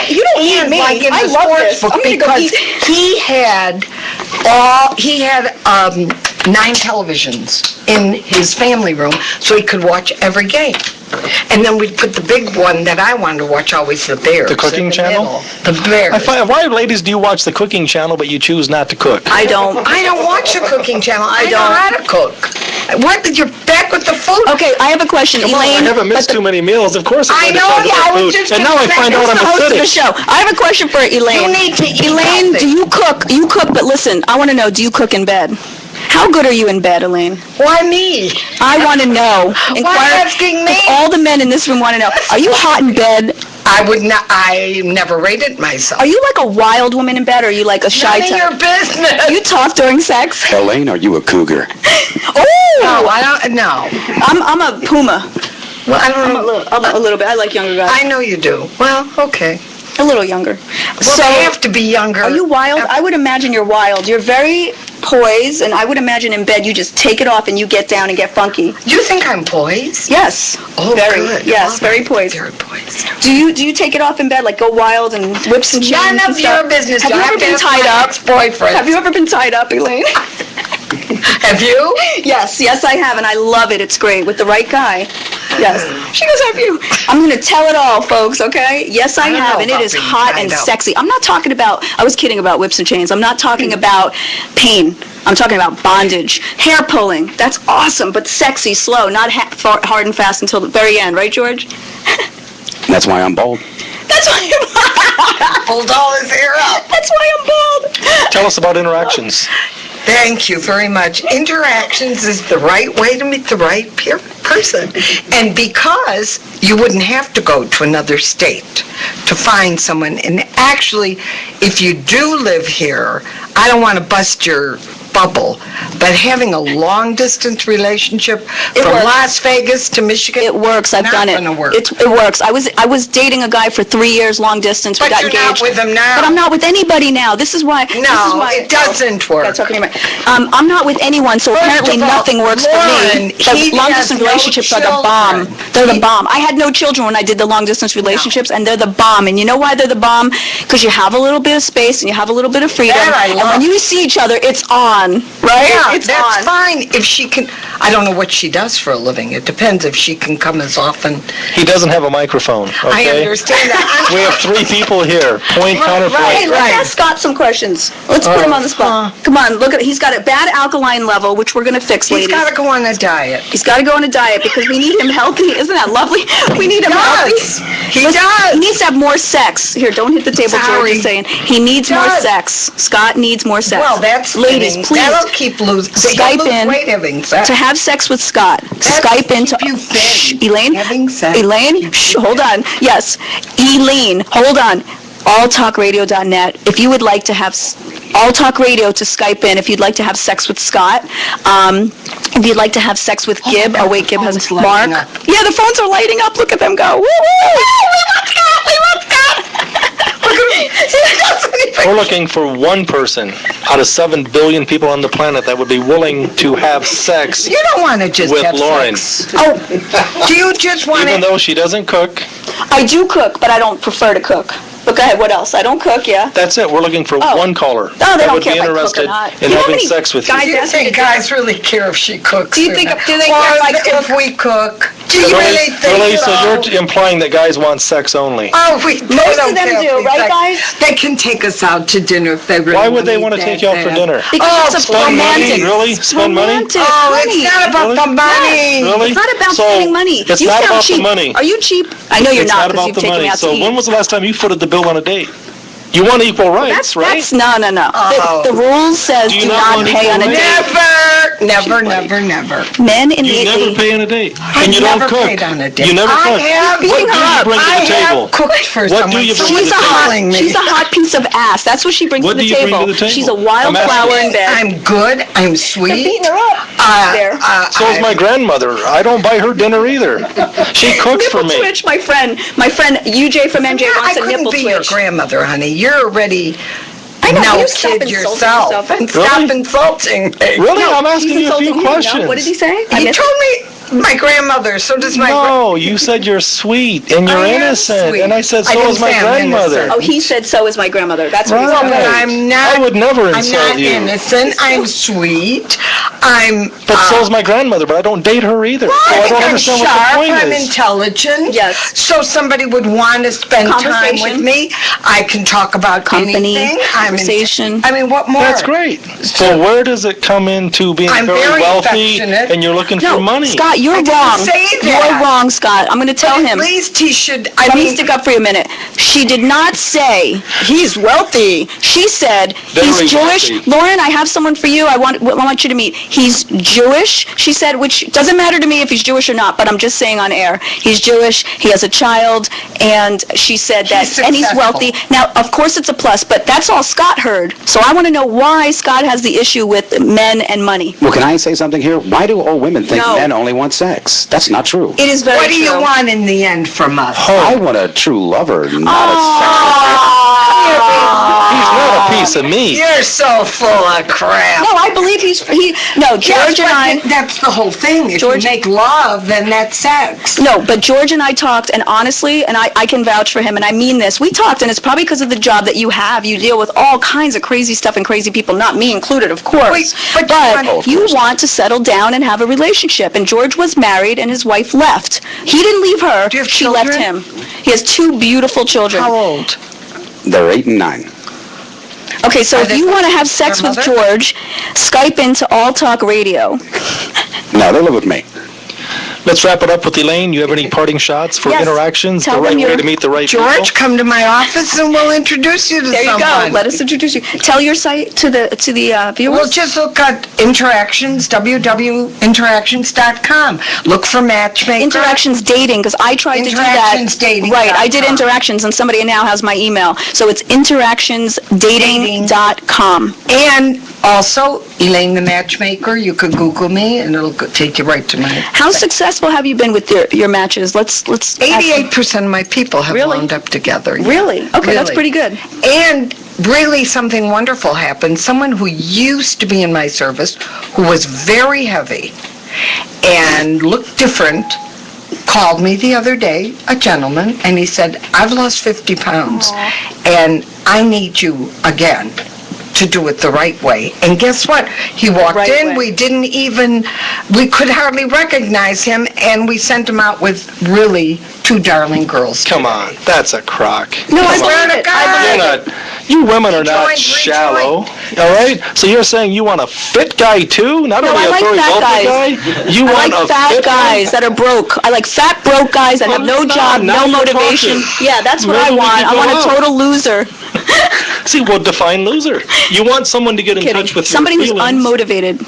You don't need and me. like in I the love sports this. book I'm gonna go because eat. he had 9 televisions in his family room, so he could watch every game. And then we'd put the big one that I wanted to watch, always the Bears. The cooking in the channel? middle. The Bears. I find, why, ladies, do you watch the cooking channel but you choose not to cook? I don't. I don't watch the cooking channel. I know don't. how to cook. What? You're back with the food? Okay, I have a question, Come on, I Elaine. haven't missed too many meals. Of course, I I'm know, going to yeah, I talk was about just food. And now I gonna find say, out Who's I'm the host of the acidic. show? I have a question for Elaine. You need to eat Elaine, healthy. do you cook? You cook, but listen, I want to know, do you cook in bed? How good are you in bed, Elaine? Why me? I want to know. Why asking me? All the men in this room want to know. Are you hot in bed? I never rated myself. Are you like a wild woman in bed, or are you like a shy None of type? your business. You talk during sex? Elaine, are you a cougar? Oh! No, I don't. No. I'm a puma. Well, I don't know. I'm a little bit. I like younger guys. I know you do. Well, okay. A little younger. Well, they have to be younger. Are you wild? I would imagine you're wild. You're very poised, and I would imagine in bed you just take it off and you get down and get funky. Do you think I'm poised? Yes. Oh, very. good. Yes, Well, very poised. Very poised. Do you take it off in bed, like go wild and whips and chains None and of stuff? your business. Have you I ever to been ask tied my up? ex-boyfriend. Have you ever been tied up, Elaine? Have you? Yes, I have, and I love it. It's great with the right guy. Yes. She goes, have you? I'm going to tell it all, folks, okay? Yes, I I don't have, know and it about is being hot tied and up. sexy. I'm not talking about, I was kidding about whips and chains. I'm not talking about pain. I'm talking about bondage. Hair pulling. That's awesome, but sexy, slow, not hard and fast until the very end. Right, George? That's why I'm bald. That's why I'm Pulled all his hair up. That's why I'm bald. Tell us about interactions. Thank you very much. Interactions is the right way to meet the right person. And because you wouldn't have to go to another state to find someone, and actually, if you do live here, I don't want to bust your bubble, but having a long-distance relationship from works. Las Vegas to Michigan, It works. I've done it. Not gonna work. It works. I was dating a guy for 3 years, long distance. We But got you're engaged. not with him now. But I'm not with anybody now. This is why. No, it doesn't work. That's okay. I'm not with anyone, so First apparently of all, nothing works Lauren, for me. he Long has distance no relationships are the bomb. children. They're the bomb. I had no children when I did the long distance relationships, and they're the bomb. And you know why they're the bomb? Because you have a little bit of space and you have a little bit of freedom. That I and love. when you see each other, it's on, right? Yeah, it's that's on. fine if she can. I don't know what she does for a living. It depends if she can come as often. He doesn't have a microphone, I okay? understand that. We have 3 people here. Point, Right, counterpoint. Hey, let's ask Scott some questions. Let's put him on the spot. Come on, look at it. He's got a bad alkaline level, which we're going to fix, He's ladies. got to go on a diet. He's got to go on a diet because we need him healthy. Isn't that lovely? We need him does. healthy. He Listen, does. He needs to have more sex. Here, don't hit the table, George Sorry. is saying. He needs more does. sex. Scott needs more sex. Well, that's ladies, fitting. please. That'll keep losing. Skype in weight having sex. to have sex with Scott. Skype in to keep you thin. Shh, Elaine. Having sex. Elaine, shh, hold on. Yes, Elaine, hold on. alltalkradio.net. If you would like to have All Talk Radio to Skype in, if you'd like to have sex with Scott, if you'd like to have sex with Gib. Oh wait, Gib has phone's Mark. lighting up. Yeah, the phones are lighting up. Look at them go. Woo woo! We want Scott. We want Scott. We're looking for one person out of 7 billion people on the planet that would be willing to have sex You don't want to just with have Lauren. sex. Oh, Do you just want Even to? though she doesn't cook, I do cook, but I don't prefer to cook. But go ahead, what else? I don't cook, yeah. That's it. We're looking for Oh. one caller Oh, they that don't would be care if I cook or interested not. in You know how having many sex with you. guys Do you ask me think to do- guys really care if she cooks? Do you or think- not? do they Or care if I cook? if we cook? Do you really think Really? so? So you're implying that guys want sex only? Oh, Most of them do, right, guys? They can take us out to dinner if they really Why would they want want to take you out for dinner? Because it's a Spend money? romantic. Really? Spend money? Romantic, Oh, honey. it's not about Really? the money. Really? It's not about So, spending money. it's You not sound about the cheap. money. Are you cheap? I know you're It's not not because about you've the taken money. me out to So eat. when was the last time you footed the bill on a date? You want equal rights, right? That's no. Oh. The rules says Do you do not not want pay on a equal date. Never. Men in You the never pay on a date, I and you don't never cook. paid on a date. You never I cook. have- What do beating her you up. bring to I the table? have cooked for What do someone. you bring Someone's to the table? calling me. She's a hot piece of ass. That's what she brings What to do the you bring table. to the table? She's a wild I'm asking- flower in bed. I'm good. I'm sweet. You're beating her up. There. So is my grandmother. I don't buy her dinner either. She cooks for Nipple me. twitch, my friend UJ from MJ I wants a couldn't nipple be your twitch. grandmother, honey. You're already I know, no you stop kid insulting yourself. yourself. And Really? stop insulting me. Really? No, I'm asking he's you a few insulting him. No, questions. what did he say? He told me my grandmother, so does my No, you said you're sweet and you're I am innocent, sweet. and I said I so didn't is my say I'm grandmother. innocent. Oh, he said so is my grandmother. That's what he Right. said. But I'm not. I would never I'm insult not you. innocent. I'm sweet. I'm. But so is my grandmother, but I don't date her either. So I don't I'm understand sharp. what the point I'm is. intelligent. Yes. So somebody would want to spend time Conversation. with me. I can talk about Company, anything. conversation. I mean, what more? That's great. So where does it come into being I'm very very wealthy affectionate. and you're looking No, for money? Scott, you're I didn't wrong. say that. You're wrong, Scott. I'm going to tell But him. At least he should. Let me stick up for you a minute. She did not say he's wealthy. She said Very he's Jewish. wealthy. Lauren, I have someone for you. I want you to meet. He's Jewish. She said, which doesn't matter to me if he's Jewish or not, but I'm just saying on air. He's Jewish. He has a child, and she said that, and he's successful. wealthy. Now, of course, it's a plus, but that's all Scott heard. So I want to know why Scott has the issue with men and money. Well, can I say something here? Why do all women think No. men only want sex? That's not true. It is very What do you true. want in the end from us? I want a true lover, not He's not a piece of meat. You're so full of crap. No, I believe George Yes, and but I. That's the whole thing. If George- you make love, then that's sex. No, but George and I talked, and honestly, and I can vouch for him, and I mean this, we talked, and it's probably because of the job that you have. You deal with all kinds of crazy stuff and crazy people, not me included, of course. Wait, but but you want to settle down and have a relationship, and George was married, and his wife left. He didn't leave her. Do you have She left children? him. He has 2 beautiful children. How old? They're 8 and 9. Okay, so Are if they you want to have sex your with mother? George, Skype into All Talk Radio. No, they live with me. Let's wrap it up with Elaine. You have any parting shots for Yes. interactions? Tell the right them way your- to meet the right George, people? come to my office and we'll introduce you to There you someone. go. Let us introduce you. Tell your site to the viewers. Well, just look at Interactions, www.interactions.com. Look for Matchmaker. Interactions dating, because I tried to do that. Interactionsdating.com. Right, I did interactions, and somebody now has my email. So it's interactionsdating.com. And also, Elaine the Matchmaker. You could Google me and it'll take you right to my... How successful have you been with your matches? Let's. 88% of my people have Really? wound up together. Really? Okay, that's Really. pretty good. And really something wonderful happened. Someone who used to be in my service, who was very heavy and looked different, called me the other day, a gentleman, and he said, I've lost 50 pounds and I need you again to do it the right way. And guess what? He walked Right in, way. we could hardly recognize him, and we sent him out with really 2 darling girls. Come on, that's a crock. No, I Swear believe to it. God. I You're believe it. not, you women are not Rejoin. shallow, all right? So you're saying you want a fit guy too? Not No, only I a like very fat wealthy guys. guy? You I want like a fat fit guys that are broke. I like fat, broke guys that have no Understand. job, Now no you're motivation. talking. Yeah, that's what I Maybe we want. could I go want a out. total loser. See, well, define loser. You want someone to get in Kidding. touch with Somebody your who's feelings, unmotivated.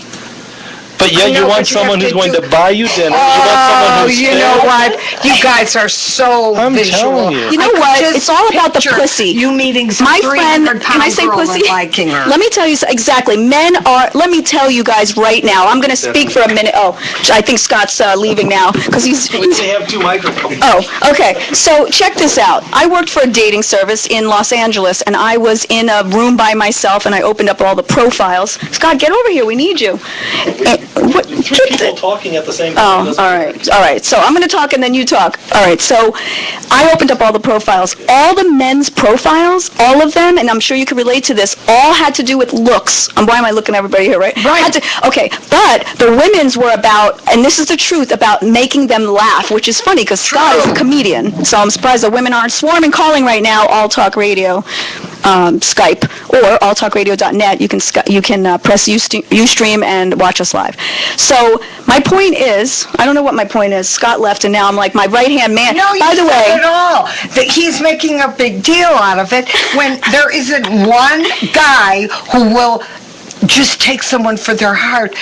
but yet I know, you want but you someone have who's to going do- to buy you dinner. You want someone Oh, who's you fair. know what? You guys are so I'm visual. telling you. You know I could what? just It's all about the picture pussy. You meeting some My friend, 300-pound can I say girl pussy? and liking her. Let me tell you exactly. Men are, let me tell you guys right now, I'm going to speak for a minute. Oh, I think Scott's leaving now because he's We have 2 microphones. Oh, okay. So check this out. I worked for a dating service in Los Angeles, and I was in a room by myself, and I opened up all the profiles. Scott, get over here. We need you. What? People talking at the same time. Oh, all right. So I'm going to talk and then you talk. All right. So I opened up all the profiles. All the men's profiles, all of them, and I'm sure you can relate to this, all had to do with looks. Why am I looking at everybody here, right? Right. Okay. But the women's were about, and this is the truth, about making them laugh, which is funny because Scott is a comedian. So I'm surprised the women aren't swarming calling right now, All Talk Radio. Skype or alltalkradio.net. You can press Ustream and watch us live. So my point is, I don't know what my point is. Scott left, and now I'm like my right-hand man. No, by the you way, said it all. That he's making a big deal out of it when there isn't one guy who will just take someone for their heart.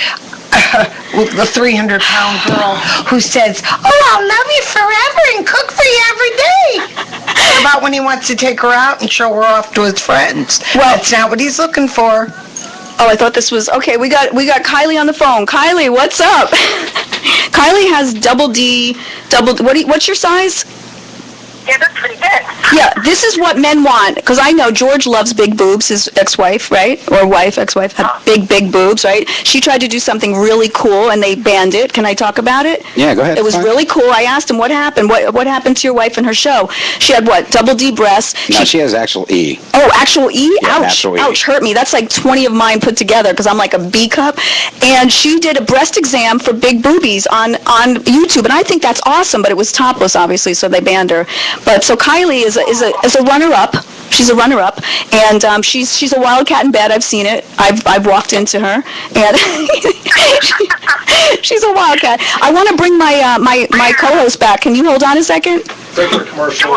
The 300-pound girl who says, "Oh, I'll love you forever and cook for you every day." What about when he wants to take her out and show her off to his friends? Well, that's not what he's looking for. Oh, I thought this was okay. We got Kylie on the phone. Kylie, what's up? Kylie has double D. What's your size? Yeah, that's pretty good. Yeah, this is what men want, because I know George loves big boobs, his ex-wife, right? Or wife, ex-wife, had big boobs, right? She tried to do something really cool, and they banned it. Can I talk about it? Yeah, go ahead. It was really cool. I asked him, what happened? What happened to your wife and her show? She had what, double D breasts? No, she has actual E. Oh, actual E? Yeah, Ouch. natural E. Ouch, hurt me. That's like 20 of mine put together, because I'm like a B cup. And she did a breast exam for big boobies on YouTube, and I think that's awesome, but it was topless, obviously, so they banned her. But so Kylie is a runner-up. She's a runner-up, and she's a wildcat in bed. I've seen it. I've walked into her, and she's a wildcat. I want to bring my co-host back. Can you hold on a second? Break for commercial.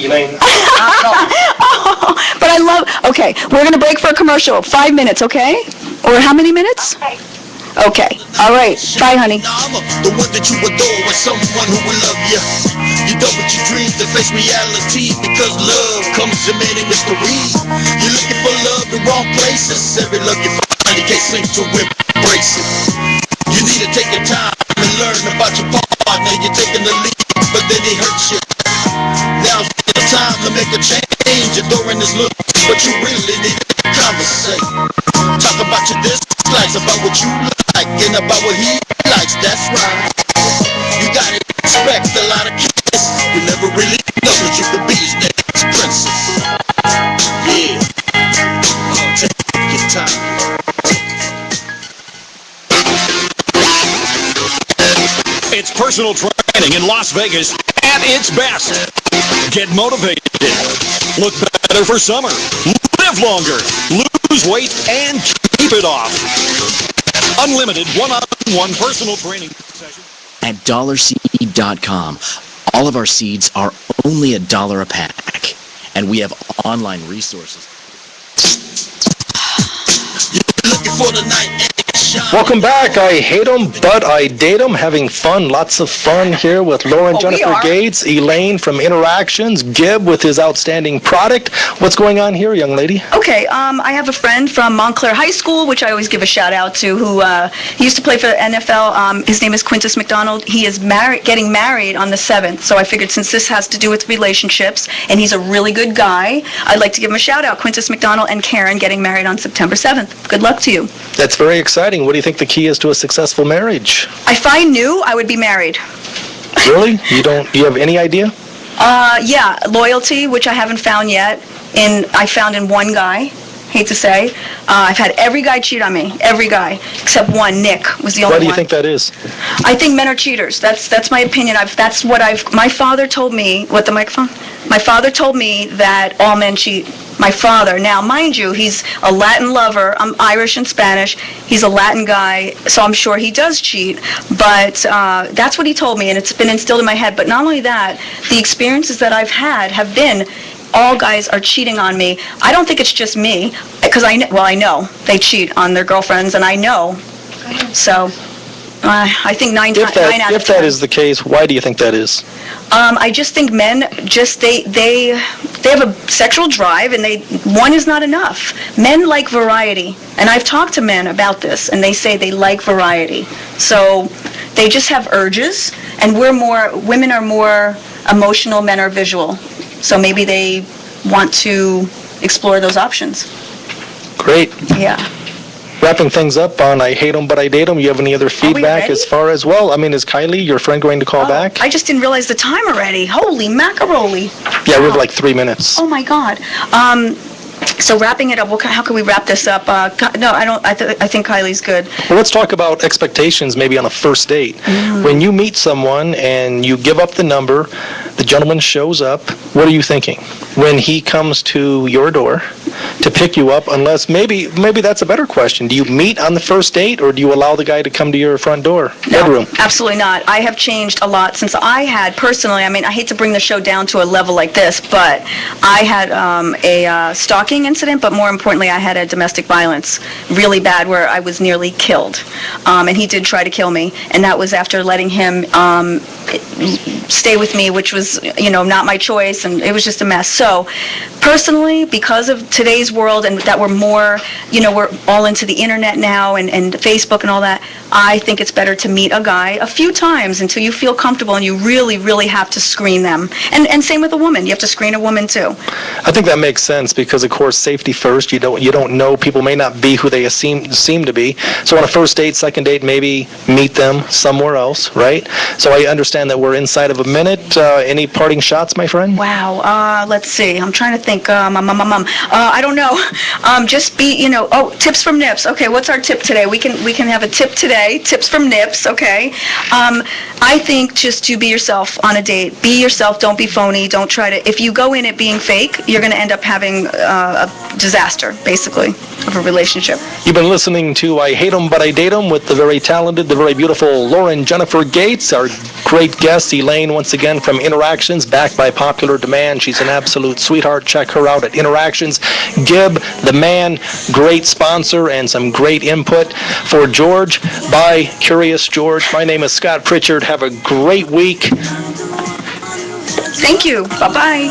Elaine. But I love. Okay, we're gonna break for a commercial. 5 minutes, okay? Or how many minutes? Okay. All right. Bye, honey. The one that you adore is someone who will love you. You double your dreams to face reality because love comes in many mysteries. You're looking for love in wrong places. Every love you find, you can't seem to embrace it. You need to take your time and learn about your partner. You're taking the lead, but then he hurts you. Now's the time to make a change. Adoring his looks, but you really need to conversate. Talk about your dislikes, about what you like, and about what he likes. That's right. You gotta expect a lot of kisses. You never really know that you could be his next princess. Yeah. Take your time. It's personal training in Las Vegas at its best. Get motivated. Look better for summer. Live longer. Lose weight and keep it off. Unlimited one-on-one personal training session. At dollarseed.com, all of our seeds are only $1 a pack, and we have online resources. You're looking for the night. Welcome back. I hate them, but I date them. Having fun, lots of fun here with Lauren Jennifer Gates, Elaine from Interactions, Gib with his outstanding product. What's going on here, young lady? Okay, I have a friend from Montclair High School, which I always give a shout out to, who he used to play for the NFL. His name is Quintus McDonald. He is getting married on the 7th, so I figured since this has to do with relationships, and he's a really good guy, I'd like to give him a shout out. Quintus McDonald and Karen getting married on September 7th. Good luck to you. That's very exciting. What do you think the key is to a successful marriage? If I knew, I would be married. Really? You have any idea? Yeah, loyalty, which I haven't found yet. I found in one guy. Hate to say. I've had every guy cheat on me. Every guy. Except one, Nick, was the only one. Why do you think that is? I think men are cheaters. That's my opinion. My father told me, what, the microphone? My father told me that all men cheat. My father. Now, mind you, he's a Latin lover. I'm Irish and Spanish. He's a Latin guy, so I'm sure he does cheat. But that's what he told me, and it's been instilled in my head. But not only that, the experiences that I've had have been all guys are cheating on me. I don't think it's just me, because I know they cheat on their girlfriends, and I know. So I think 9 out of 10. If that is the case, why do you think that is? I just think men they have a sexual drive, and one is not enough. Men like variety, and I've talked to men about this, and they say they like variety. So they just have urges, and women are more emotional, men are visual. So maybe they want to explore those options. Great. Yeah. Wrapping things up on I Hate 'Em But I Date 'Em, you have any other feedback ready? as far as, well, I mean, is Kylie, your friend, going to call back? I just didn't realize the time already. Holy macaroni. Yeah, we have like 3 minutes. Oh my God. So wrapping it up, how can we wrap this up? No, I don't. I think Kylie's good. Well, let's talk about expectations maybe on a first date. When you meet someone and you give up the number, the gentleman shows up, what are you thinking? When he comes to your door to pick you up, unless maybe that's a better question. Do you meet on the first date, or do you allow the guy to come to your front door, bedroom? Absolutely not. I have changed a lot since I had, personally, I mean, I hate to bring the show down to a level like this, but I had a stalking incident, but more importantly, I had a domestic violence really bad where I was nearly killed. And he did try to kill me, and that was after letting him stay with me, which was, not my choice, and it was just a mess. So, personally, because of today's world and that we're more, we're all into the internet now and Facebook and all that, I think it's better to meet a guy a few times until you feel comfortable, and you really, really have to screen them. And same with a woman. You have to screen a woman too. I think that makes sense because, of course, safety first. You don't know. People may not be who they seem to be. So on a first date, second date, maybe meet them somewhere else, right? So I understand that we're inside of a minute. Any parting shots, my friend? Wow. Let's see. I'm trying to think. I don't know. Just be, tips from Nips. Okay, what's our tip today? We can have a tip today. Tips from Nips. Okay. I think just to be yourself on a date. Be yourself. Don't be phony. Don't try to. If you go in it being fake, you're going to end up having a disaster, basically, of a relationship. You've been listening to I Hate 'Em But I Date 'Em with the very talented, the very beautiful Lauren Jenifer Gates, our great guest Elaine, once again from Interactions, backed by popular demand. She's an absolute sweetheart. Check her out at Interactions. Gib, the man, great sponsor and some great input. For George, by Curious George, my name is Scott Pritchard. Have a great week. Thank you. Bye-bye.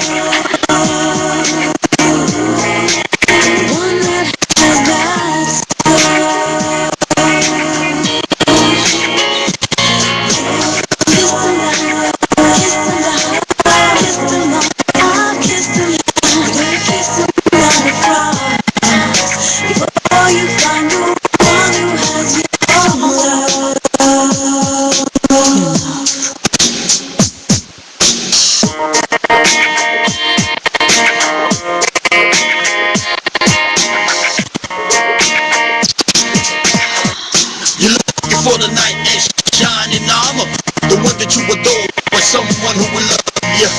For the knight in shining armor, the one that you adore, or someone who will love you.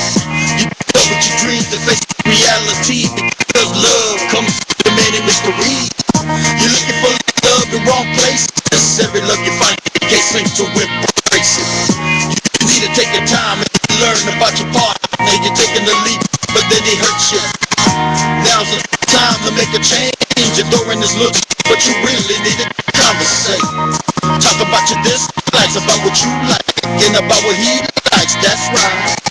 You double your dreams to face reality, because love comes with many mysteries. You're looking for love in the wrong place. Every love you find, you can't seem to embrace it. You need to take your time and learn about your partner. You're taking the leap, but then they hurt you. Now's the time to make a change. Adoring this look, but you really need to conversate. Talk about your dislikes, about what you like, and about what he likes. That's right.